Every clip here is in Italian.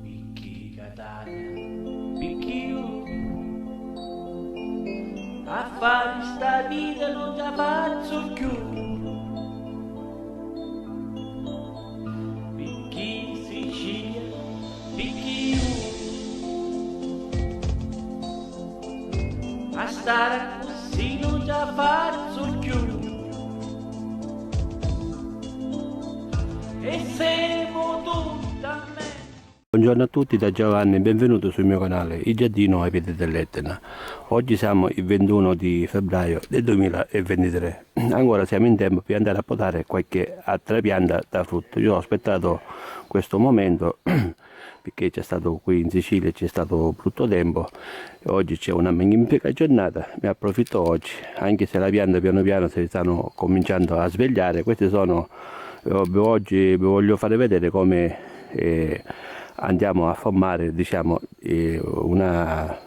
Picchi Catania, picchio, a fare sta vita non ti faccio più. Picchi Sicilia, picchio, a stare così non ti faccio più. E siamo tutti a me. Buongiorno a tutti da Giovanni, benvenuto sul mio canale Il Giardino ai piedi dell'Etna. Oggi siamo il 21 di febbraio del 2023. Ancora siamo in tempo per andare a potare qualche altra pianta da frutto. Io ho aspettato questo momento perché c'è stato qui in Sicilia, c'è stato brutto tempo e oggi c'è una magnifica giornata. Mi approfitto oggi, anche se la pianta piano piano si stanno cominciando a svegliare. Questi sono, oggi vi voglio fare vedere come andiamo a formare, diciamo, una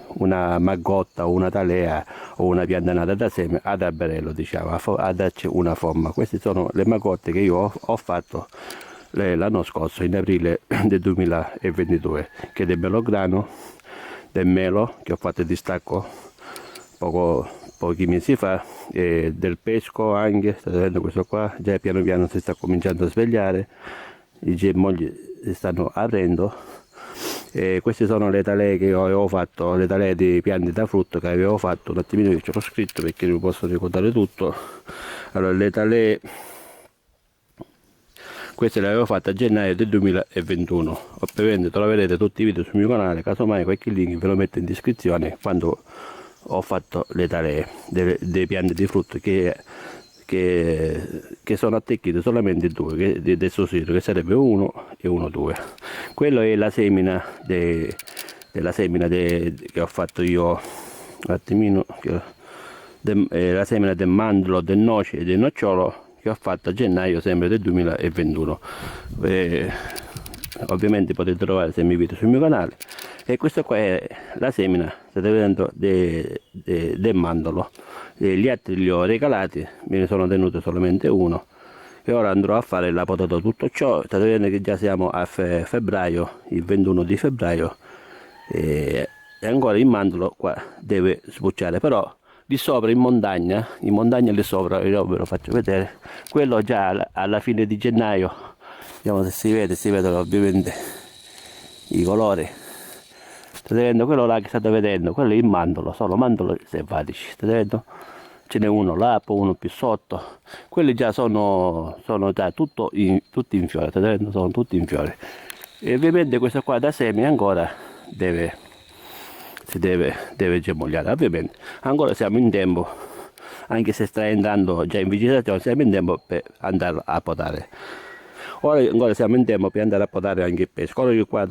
maggotta o una talea o una pianta nata da seme ad alberello, diciamo, a darci una forma. Queste sono le maggotte che io ho fatto l'anno scorso, in aprile del 2022, che del melograno, del melo che ho fatto il distacco pochi mesi fa, e del pesco anche. State vedendo questo qua, già piano piano si sta cominciando a svegliare, i germogli si stanno aprendo. E queste sono le talee che io avevo fatto, le talee di piante da frutto che avevo fatto un attimino, che ce l'ho scritto perché non posso ricordare tutto. Allora, le talee, queste le avevo fatte a gennaio del 2021. Ovviamente troverete tutti i video sul mio canale, casomai qualche link ve lo metto in descrizione quando ho fatto le talee delle piante di frutto che sono attecchite solamente due del suo sito, che sarebbe 1 e 1-2. Quello è la semina della semina che ho fatto io un attimino, la semina del mandorlo, del noce e del nocciolo che ho fatto a gennaio sempre del 2021. Ovviamente potete trovare semi video sul mio canale. E questa qua è la semina, state vedendo, del mandorlo. Gli altri li ho regalati, me ne sono tenuto solamente uno e ora andrò a fare la potata. Tutto ciò, state vedendo che già siamo a febbraio, il 21 di febbraio, e ancora il mandorlo qua deve sbucciare, però di sopra in montagna lì sopra, io ve lo faccio vedere, quello già alla fine di gennaio, vediamo se si vedono ovviamente i colori. State vedendo quello là che state vedendo, quello è il mandorlo, sono mandorli selvatici, state vedendo? Ce n'è uno là, poi uno più sotto, quelli già sono già tutti in fiore, state vedendo? Sono tutti in fiore. E ovviamente questo qua da semi ancora deve germogliare. Ovviamente ancora siamo in tempo, anche se sta entrando già in vegetazione, siamo in tempo per andare a potare. Ora ancora siamo in tempo per andare a potare anche il pesco. Ora io qua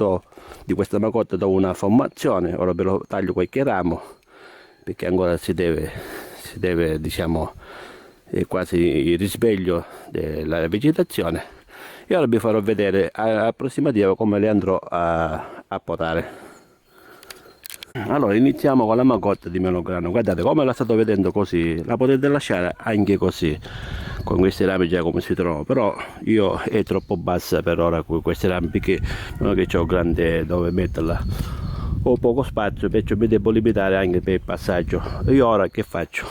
di questa macotta do una formazione, ora ve lo taglio qualche ramo perché ancora si deve, diciamo, è quasi il risveglio della vegetazione, e ora vi farò vedere approssimativo come le andrò a potare. Allora iniziamo con la macotta di melograno. Guardate come la state vedendo così, la potete lasciare anche così con questi rami già come si trovano, però io è troppo bassa per ora con questi rami perché non è che ho grande dove metterla, ho poco spazio, perciò mi devo limitare anche per il passaggio. Io ora che faccio?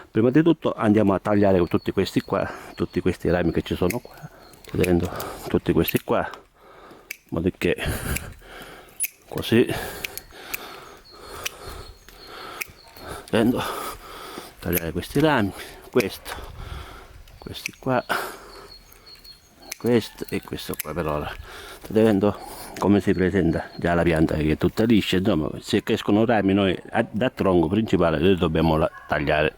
Prima di tutto andiamo a tagliare tutti questi qua, tutti questi rami che ci sono qua, vedendo tutti questi qua, in modo che così, vedendo, tagliare questi rami, questi qua, questo e questo qua. Per ora state vedendo come si presenta già la pianta, che è tutta liscia. Insomma, se crescono rami noi da tronco principale li dobbiamo tagliare.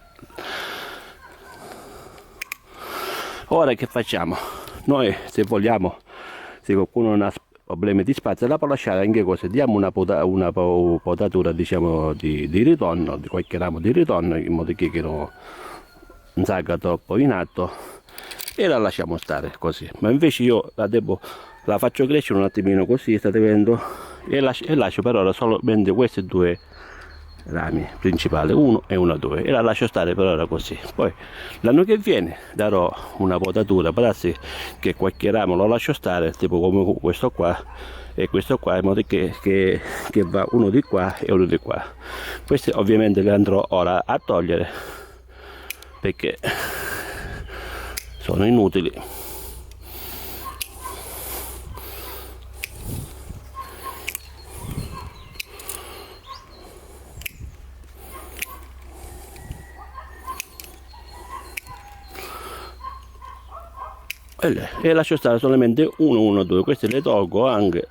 Ora che facciamo? Noi, se vogliamo, se qualcuno non ha problemi di spazio, la può lasciare anche così, diamo una potatura, diciamo, di ritorno, di qualche ramo di ritorno, in modo che non salga troppo in alto, e la lasciamo stare così. Ma invece io la faccio crescere un attimino così, state vedendo, e lascio per ora solamente questi due rami principali, 1 e 1 2, e la lascio stare per ora così. Poi l'anno che viene darò una potatura, può darsi che qualche ramo lo lascio stare, tipo come questo qua e questo qua, in modo che va uno di qua e uno di qua. Questi ovviamente li andrò ora a togliere perché sono inutili. E lascio stare solamente 1 1 2, questi le tolgo anche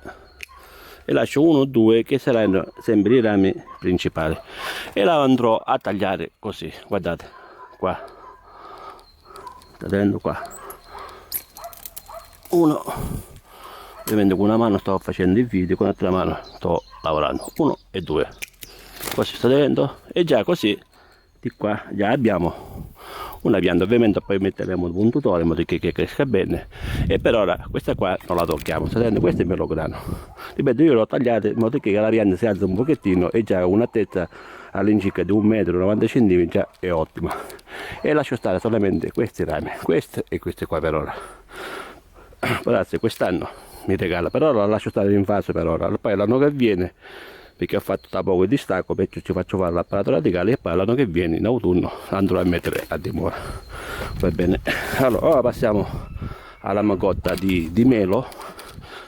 e lascio 1 2 che saranno sempre i rami principali, e la andrò a tagliare così. Guardate qua, sta vedendo qua, uno, ovviamente con una mano sto facendo il video, con l'altra mano sto lavorando, 1 e 2, così sta vedendo, e già così di qua già abbiamo una pianta. Ovviamente poi metteremo un tutore in modo che cresca bene, e per ora questa qua non la tocchiamo. Sta vedendo, questo è il melograno, ripeto, io l'ho tagliata in modo che la pianta si alza un pochettino, e già un'altezza all'incirca di 1,90 m già è ottima, e lascio stare solamente questi rami, questi e questi qua per ora. Grazie, quest'anno mi regala, per ora la lascio stare in fase per ora, poi l'anno che viene, perché ho fatto da poco il distacco, perché ci faccio fare l'apparato radicale, e poi l'anno che viene in autunno andrò a mettere a dimora. Va bene, allora ora passiamo alla magotta di melo,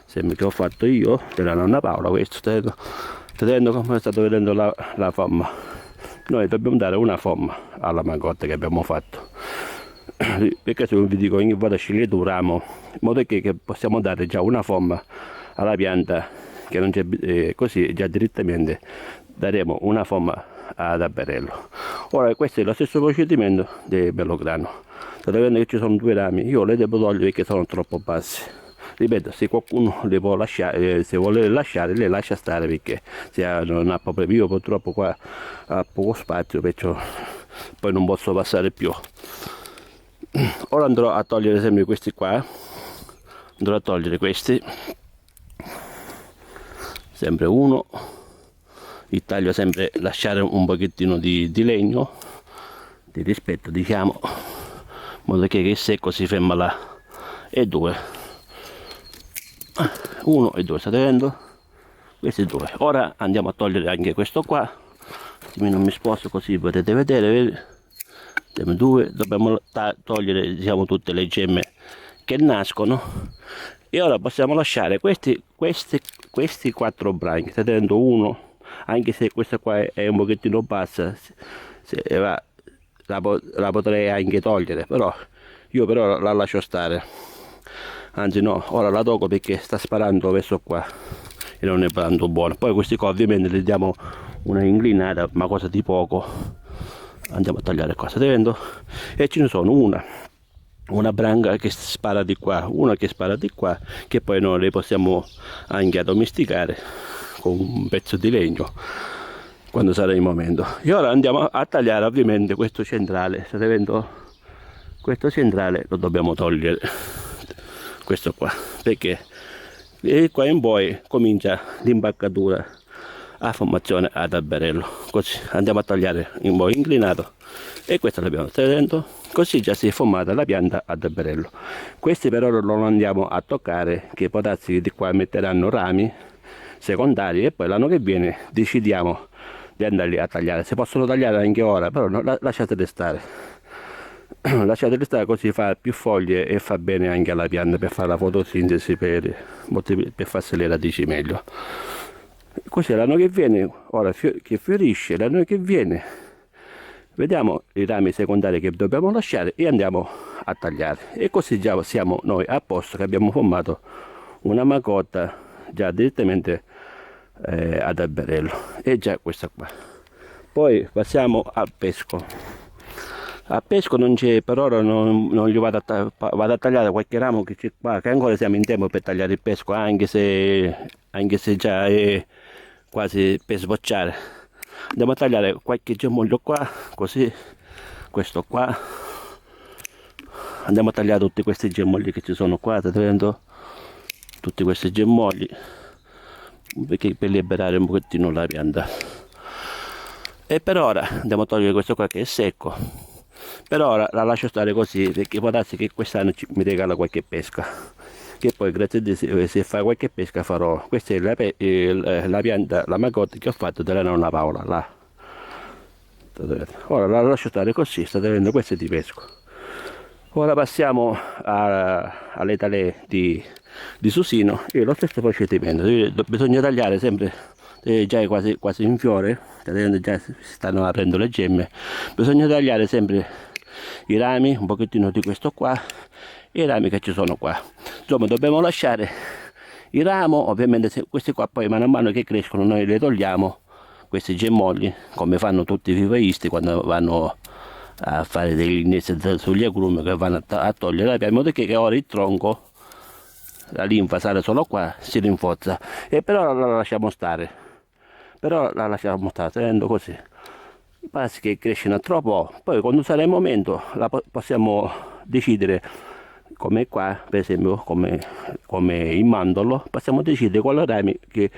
sempre che ho fatto io, della nonna Paola. Questo state vedendo come state vedendo la forma. Noi dobbiamo dare una forma alla magotta che abbiamo fatto, perché se vi dico ogni volta scegliete un ramo, in modo che possiamo dare già una forma alla pianta, che non c'è, così già direttamente daremo una forma ad alberello. Ora questo è lo stesso procedimento del melograno. State vedendo che ci sono 2 rami, io le devo togliere perché sono troppo bassi. Ripeto, se qualcuno le può lasciare, se vuole lasciare, le lascia stare, perché se non ha proprio, io purtroppo qua ha poco spazio, perciò poi non posso passare più. Ora andrò a togliere sempre questi qua, andrò a togliere questi, sempre uno, il taglio sempre lasciare un pochettino di legno, di rispetto, diciamo, in modo che il secco si ferma là, e 2, 1 e 2, state vedendo? Questi 2. Ora andiamo a togliere anche questo qua, non mi sposto così potete vedere, 2, dobbiamo togliere, diciamo, tutte le gemme che nascono, e ora possiamo lasciare questi 4 branchi. State vedendo, uno, anche se questa qua è un pochettino bassa, la potrei anche togliere, però io la lascio stare, anzi no, ora la tolgo perché sta sparando verso qua e non è tanto buono. Poi questi qua ovviamente le diamo una inclinata, ma cosa di poco. Andiamo a tagliare qua, state vedendo? E ce ne sono una branca che spara di qua, una che spara di qua, che poi noi le possiamo anche addomesticare con un pezzo di legno quando sarà il momento. E ora andiamo a tagliare ovviamente questo centrale. State vedendo? Questo centrale lo dobbiamo togliere, questo qua, perché qua in poi comincia l'imbaccatura a formazione ad alberello. Così andiamo a tagliare in modo inclinato, e questo l'abbiamo, state vedendo? Così già si è formata la pianta ad alberello. Questi però non andiamo a toccare, che può darsi che di qua metteranno rami secondari, e poi l'anno che viene decidiamo di andarli a tagliare. Si possono tagliare anche ora, però no, lasciateli stare. Lasciateli stare, così fa più foglie e fa bene anche alla pianta per fare la fotosintesi, per farsi le radici meglio. Così l'anno che viene, ora che fiorisce, l'anno che viene vediamo i rami secondari che dobbiamo lasciare e andiamo a tagliare, e così già siamo noi a posto, che abbiamo formato una macotta già direttamente ad alberello. E già questa qua. Poi passiamo al pesco. A pesco non c'è, per ora non gli vado a tagliare qualche ramo che c'è qua, che ancora siamo in tempo per tagliare il pesco, anche se già è quasi per sbocciare. Andiamo a tagliare qualche germoglio qua, così, questo qua. Andiamo a tagliare tutti questi germogli che ci sono qua, state vedendo? Tutti questi germogli, perché per liberare un pochettino la pianta. E per ora andiamo a togliere questo qua che è secco. Per ora la lascio stare così, perché può darsi che quest'anno mi regala qualche pesca, che poi grazie a Dio se fa qualche pesca farò. Questa è la pianta, la macotta che ho fatto della nonna Paola là. Ora la lascio stare così, state vedendo, questo è di pesco. Ora passiamo alle tale di susino e lo stesso procedimento. Bisogna tagliare sempre, già è quasi in fiore, state vedendo, già si stanno aprendo le gemme. Bisogna tagliare sempre i rami, un pochettino di questo qua e i rami che ci sono qua. Insomma, dobbiamo lasciare il ramo, ovviamente questi qua poi man mano che crescono noi le togliamo, questi gemmolli, come fanno tutti i vivaisti quando vanno a fare degli innesti sugli agrumi, che vanno a togliere la pianta, in modo che ora il tronco, la linfa sale solo qua, si rinforza. E però la lasciamo stare, tenendo così. Basta che cresce un altro po', poi quando sarà il momento possiamo decidere, come qua per esempio, come il mandorlo, possiamo decidere quali rami che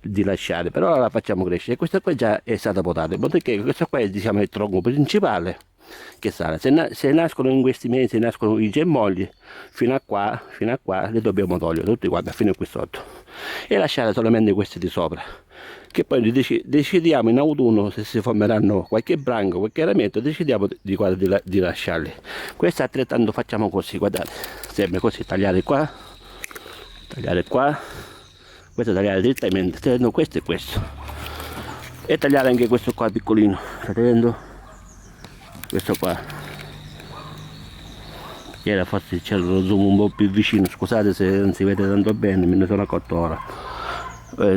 di lasciare, però la facciamo crescere. Questa qua già è stata potata, perché questo qua è, diciamo, il tronco principale che sale. Se nascono in questi mesi, nascono i gemmolli, fino a qua li dobbiamo togliere tutti quanti fino a qui sotto e lasciare solamente questi di sopra, che poi decidiamo in autunno se si formeranno qualche branco, qualche rametto, decidiamo di lasciarli. Questo altrettanto facciamo così, guardate, sempre così, tagliare qua, questo tagliare direttamente, state vedendo, questo e questo, e tagliare anche questo qua piccolino, state vedendo, questo qua, era forse c'era lo zoom un po' più vicino, scusate se non si vede tanto bene, me ne sono accorto ora.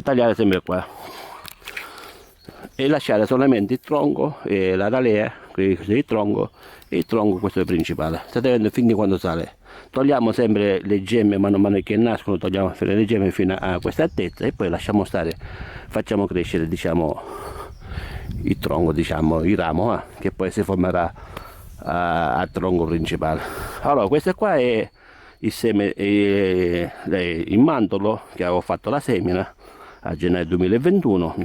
Tagliare sempre qua e lasciare solamente il tronco e la talea, questo è il tronco, e il tronco questo è il principale, state vedendo, finché quando sale. Togliamo sempre le gemme man mano che nascono, togliamo le gemme fino a questa altezza e poi lasciamo stare, facciamo crescere, diciamo, il tronco, diciamo il ramo, che poi si formerà al tronco principale. Allora questo qua è il seme, il mandorlo che avevo fatto la semina a gennaio 2021,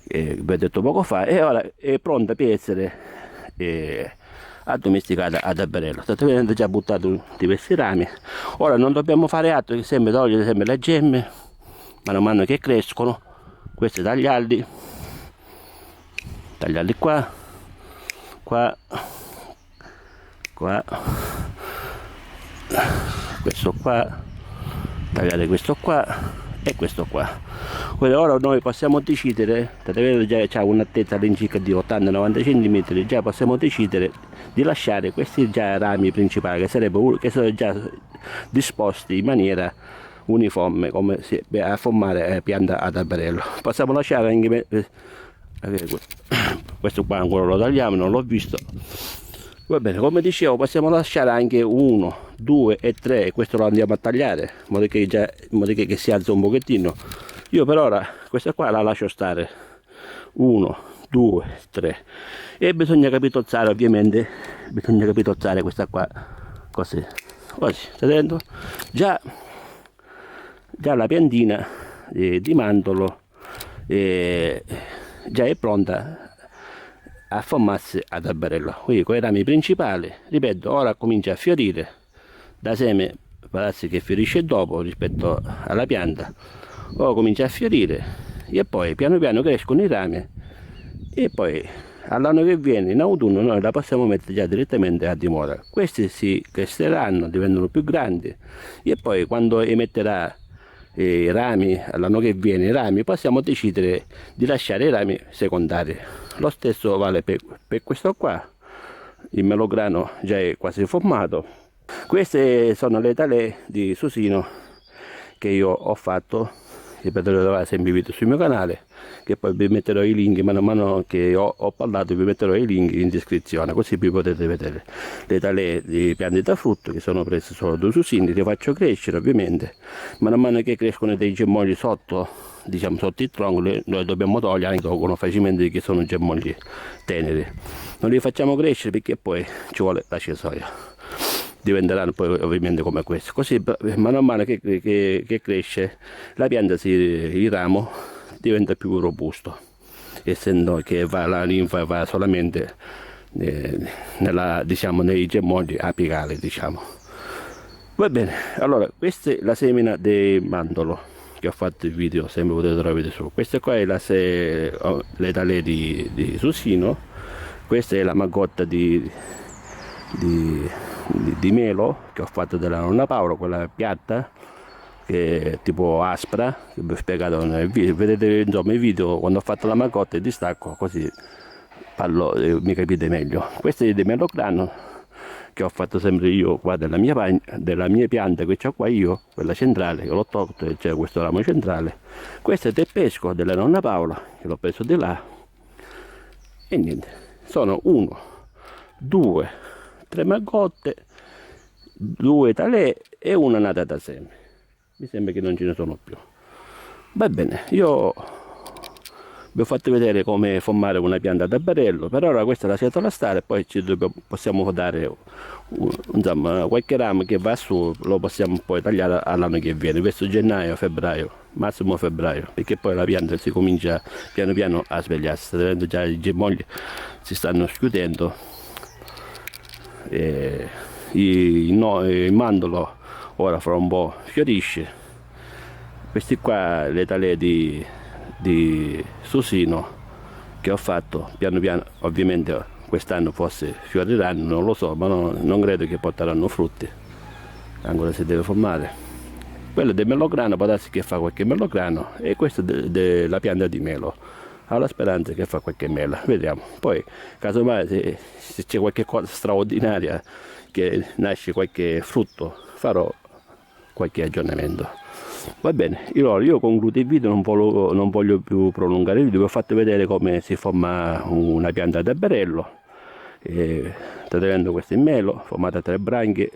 vi ho detto poco fa, e ora è pronta per essere addomesticata ad alberello. State vedendo, già buttato diversi rami. Ora non dobbiamo fare altro che sempre togliere sempre le gemme man mano che crescono, questi tagliarli qua, questo qua, tagliare questo qua e questo qua. Ora noi possiamo decidere, state vedendo, già c'è un'altezza all'incirca di 80-90 cm, già possiamo decidere di lasciare questi già rami principali che sono già disposti in maniera uniforme, come a formare pianta ad alberello. Possiamo lasciare anche questo qua, ancora lo tagliamo, non l'ho visto. Va bene, come dicevo, possiamo lasciare anche 1, 2 e 3, e questo lo andiamo a tagliare in modo che si alza un pochettino. Io per ora questa qua la lascio stare, 1, 2, 3, e bisogna capitozzare, ovviamente bisogna capitozzare questa qua così, state vedendo? Già la piantina di mandorlo già è pronta a formarsi ad alberello, quindi con i rami principali, ripeto, ora comincia a fiorire, da seme palazzi che fiorisce dopo rispetto alla pianta, ora comincia a fiorire e poi piano piano crescono i rami e poi all'anno che viene, in autunno, noi la possiamo mettere già direttamente a dimora. Questi si cresceranno, diventano più grandi e poi quando emetterà i rami, all'anno che viene i rami, possiamo decidere di lasciare i rami secondari. Lo stesso vale per questo qua, il melograno già è quasi formato. Queste sono le talee di susino che io ho fatto, che potete trovare sempre video sul mio canale, che poi vi metterò i link man mano che ho parlato, vi metterò i link in descrizione, così vi potete vedere le talee di piante da frutto che sono prese solo due susini, li faccio crescere ovviamente, man mano che crescono dei germogli sotto, diciamo sotto il tronco, noi dobbiamo togliere anche con facilmente che sono germogli teneri, non li facciamo crescere perché poi ci vuole la cesoia, diventeranno poi ovviamente come questo, così man mano che cresce la pianta, il ramo diventa più robusto essendo che la linfa va solamente diciamo, nei germogli apicali, diciamo. Va bene, allora questa è la semina di mandorlo che ho fatto il video, sempre potete trovare su. Questa qua è le tale di susino, questa è la maggotta di melo che ho fatto della nonna Paola, quella piatta che è tipo aspra, che vi ho spiegato nel video. Vedete insomma il video quando ho fatto la maggotta e distacco, così parlo e mi capite meglio. Questo è di melograno che ho fatto sempre io qua della mia pianta che c'ho qua io, quella centrale, che l'ho tolto e c'è questo ramo centrale. Questo è del pesco della nonna Paola, che l'ho preso di là, e niente, sono 1, 2, 3 maggotte, 2 talè e una nata da seme. Mi sembra che non ce ne sono più. Va bene, io vi ho fatto vedere come formare una pianta da barello. Per ora questa lasciatela stare, poi possiamo dare insomma qualche ramo che va su, lo possiamo poi tagliare all'anno che viene, verso gennaio, febbraio, massimo febbraio, perché poi la pianta si comincia piano piano a svegliarsi, sta vedendo già i germogli si stanno schiudendo, e il mandorlo ora fra un po' fiorisce. Questi qua le tale di susino che ho fatto piano piano, ovviamente quest'anno forse fioriranno, non lo so, ma non credo che porteranno frutti, ancora si deve formare. Quello del melograno può darsi che fa qualche melograno, e questo della pianta di melo, alla speranza che fa qualche mela, vediamo. Poi casomai se c'è qualche cosa straordinaria che nasce qualche frutto, farò qualche aggiornamento. Va bene, io concludo il video, non voglio più prolungare il video. Vi ho fatto vedere come si forma una pianta da barello. State vedendo questo è il melo formato a 3 branchie.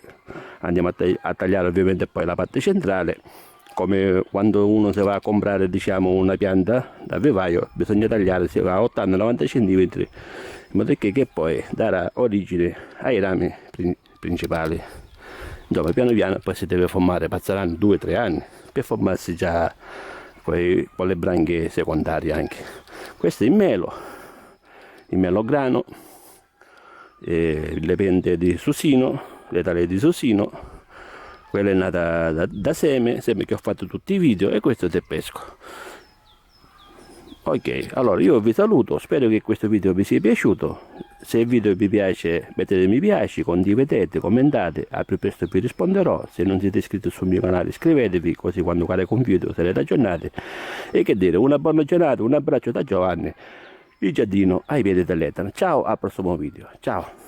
Andiamo a tagliare ovviamente poi la parte centrale, come quando uno si va a comprare, diciamo, una pianta da vivaio, bisogna tagliare, si va a 80-90 cm, in modo che poi darà origine ai rami principali. Insomma, piano piano poi si deve formare, passeranno 2-3 anni per formarsi già poi con le branchie secondarie anche. Questo è il melograno, le pente di susino, le tale di susino, quella è nata da seme che ho fatto tutti i video, e questo è del pesco. Ok, allora io vi saluto, spero che questo video vi sia piaciuto. Se il video vi piace mettete mi piace, condividete, commentate, al più presto vi risponderò. Se non siete iscritti sul mio canale iscrivetevi, così quando carico un video sarete aggiornati. E che dire, una buona giornata, un abbraccio da Giovanni, il giardino ai piedi dell'Etna. Ciao, al prossimo video, ciao.